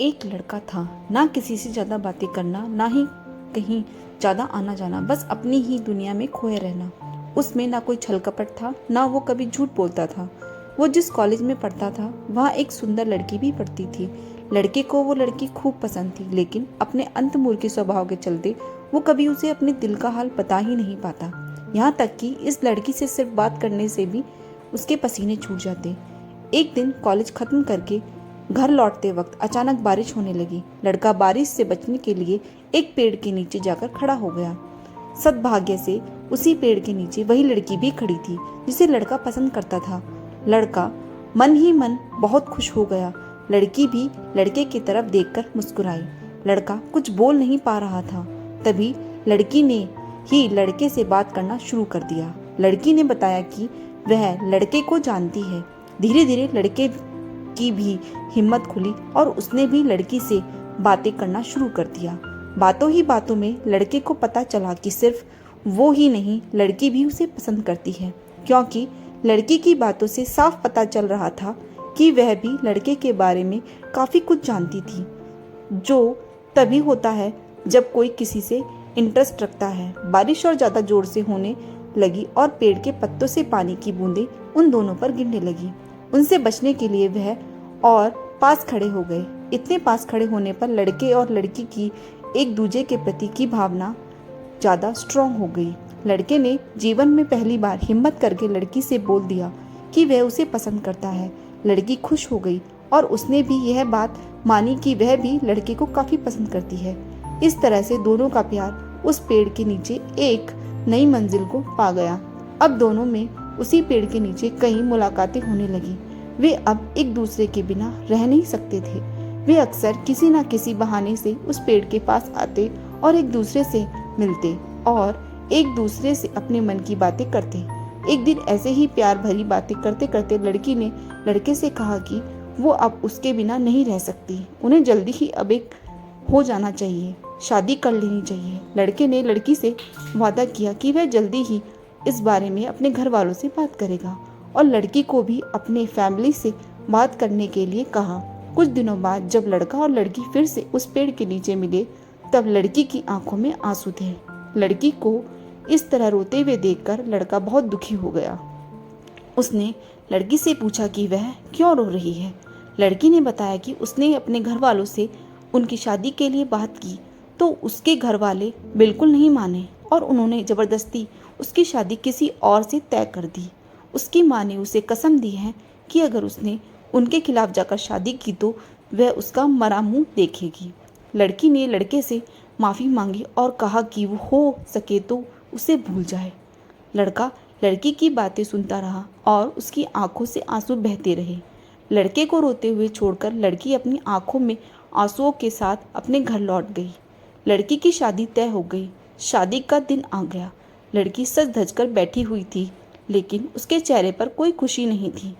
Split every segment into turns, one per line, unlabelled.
एक लड़का था, ना किसी से ज़्यादा बातें करना, ना ही कहीं ज़्यादा आना जाना, बस अपनी ही दुनिया में खोए रहना। उसमें ना कोई छल कपट था, ना वो कभी झूठ बोलता था। वो जिस कॉलेज में पढ़ता था वहाँ एक सुंदर लड़की भी पढ़ती थी। लड़के को वो लड़की खूब पसंद थी, लेकिन अपने अंतर्मुखी स्वभाव के चलते वो कभी उसे अपने दिल का हाल बता ही नहीं पाता। यहाँ तक कि इस लड़की से सिर्फ बात करने से भी उसके पसीने छूट जाते। एक दिन कॉलेज खत्म करके घर लौटते वक्त अचानक बारिश होने लगी। लड़का बारिश से बचने के लिए एक पेड़ के नीचे जाकर खड़ा हो गया। सद्भाग्य से उसी पेड़ के नीचे वही लड़की भी खड़ी थी जिसे लड़का पसंद करता था। लड़का मन ही मन बहुत खुश हो गया। लड़की भी लड़के की तरफ देखकर मुस्कुराई। लड़का कुछ बोल नहीं पा रहा था। तभी लड़की ने ही लड़के से बात करना शुरू कर दिया। लड़की ने बताया कि वह लड़के को जानती है। धीरे धीरे लड़के की भी हिम्मत खुली और उसने भी लड़की से बातें करना शुरू कर दिया। बातों ही बातों में लड़के को पता चला कि सिर्फ वो ही नहीं, लड़की भी उसे पसंद करती है, क्योंकि लड़की की बातों से साफ पता चल रहा था कि वह भी लड़के के बारे में काफ़ी कुछ जानती थी, जो तभी होता है जब कोई किसी से इंटरेस्ट रखता है। बारिश और ज़्यादा जोर से होने लगी और पेड़ के पत्तों से पानी की बूंदें उन दोनों पर गिरने लगी। उनसे बचने के लिए वह और पास खड़े हो गए। इतने पास खड़े होने पर लड़के और लड़की की एक दूसरे के प्रति की भावना ज़्यादा स्ट्रॉन्ग हो गई। लड़के ने जीवन में पहली बार हिम्मत करके लड़की से बोल दिया कि वह उसे पसंद करता है। लड़की खुश हो गई और उसने भी यह बात मानी कि वह भी लड़के को काफ़ी पसंद करती है। इस तरह से दोनों का प्यार उस पेड़ के नीचे एक नई मंजिल को पा गया। अब दोनों में उसी पेड़ के नीचे कई मुलाकातें होने लगी। वे अब एक दूसरे के बिना रह नहीं सकते थे। वे अक्सर किसी न किसी बहाने से उस पेड़ के पास आते और एक दूसरे से मिलते और एक दूसरे से अपने मन की बातें करते। एक दिन ऐसे ही प्यार भरी बातें करते करते लड़की ने लड़के से कहा कि वो अब उसके बिना नहीं रह सकती। उन्हें जल्दी ही अब एक हो जाना चाहिए, शादी कर लेनी चाहिए। लड़के ने लड़की से वादा किया कि वह जल्दी ही इस बारे में अपने घर वालों से बात करेगा और लड़की को भी अपने फैमिली से बात करने के लिए कहा। कुछ दिनों बाद जब लड़का और लड़की फिर से उस पेड़ के नीचे मिले, तब लड़की की आंखों में आंसू थे। लड़की को इस तरह रोते हुए देखकर लड़का बहुत दुखी हो गया। उसने लड़की से पूछा कि वह क्यों रो रही है। लड़की ने बताया कि उसने अपने घर वालों से उनकी शादी के लिए बात की तो उसके घर वाले बिल्कुल नहीं माने और उन्होंने ज़बरदस्ती उसकी शादी किसी और से तय कर दी। उसकी माँ ने उसे कसम दी है कि अगर उसने उनके खिलाफ जाकर शादी की तो वह उसका मरा मुंह देखेगी। लड़की ने लड़के से माफ़ी मांगी और कहा कि वो हो सके तो उसे भूल जाए। लड़का लड़की की बातें सुनता रहा और उसकी आंखों से आंसू बहते रहे। लड़के को रोते हुए छोड़कर लड़की अपनी आंखों में आंसुओं के साथ अपने घर लौट गई। लड़की की शादी तय हो गई। शादी का दिन आ गया। लड़की सज धज कर बैठी हुई थी, लेकिन उसके चेहरे पर कोई खुशी नहीं थी।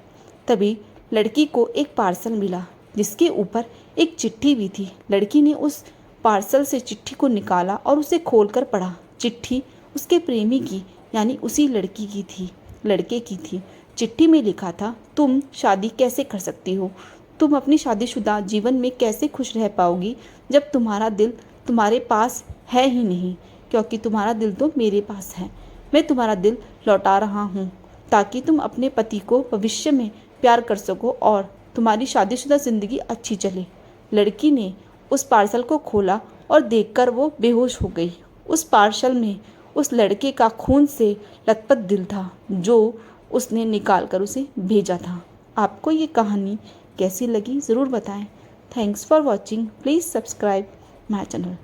तभी लड़की को एक पार्सल मिला जिसके ऊपर एक चिट्ठी भी थी। लड़की ने उस पार्सल से चिट्ठी को निकाला और उसे खोलकर पढ़ा। चिट्ठी उसके प्रेमी की यानी उसी लड़की की थी, लड़के की थी। चिट्ठी में लिखा था, तुम शादी कैसे कर सकती हो? तुम अपनी शादीशुदा जीवन में कैसे खुश रह पाओगी जब तुम्हारा दिल तुम्हारे पास है ही नहीं, क्योंकि तुम्हारा दिल तो मेरे पास है। मैं तुम्हारा दिल लौटा रहा हूँ ताकि तुम अपने पति को भविष्य में प्यार कर सको और तुम्हारी शादीशुदा ज़िंदगी अच्छी चले। लड़की ने उस पार्सल को खोला और देखकर वो बेहोश हो गई। उस पार्सल में उस लड़के का खून से लथपथ दिल था जो उसने निकाल कर उसे भेजा था। आपको ये कहानी कैसी लगी ज़रूर बताएं। Thanks for watching. Please subscribe my channel.